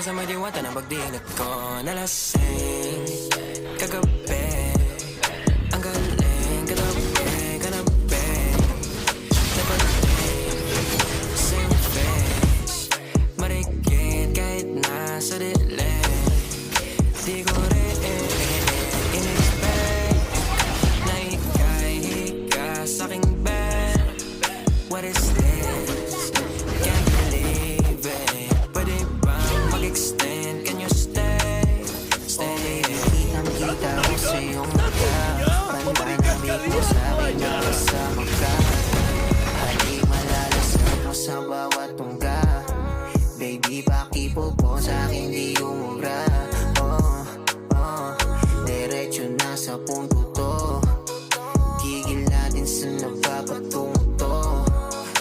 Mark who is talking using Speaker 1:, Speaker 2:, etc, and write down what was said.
Speaker 1: ka sa may diwata na pagdiinit ko. Nalasing kagabi, ang galing kanabi napating same face, marikit kahit nasa dilim. Di ko rin in-expect na ika'y hika sa'king bed. What is this?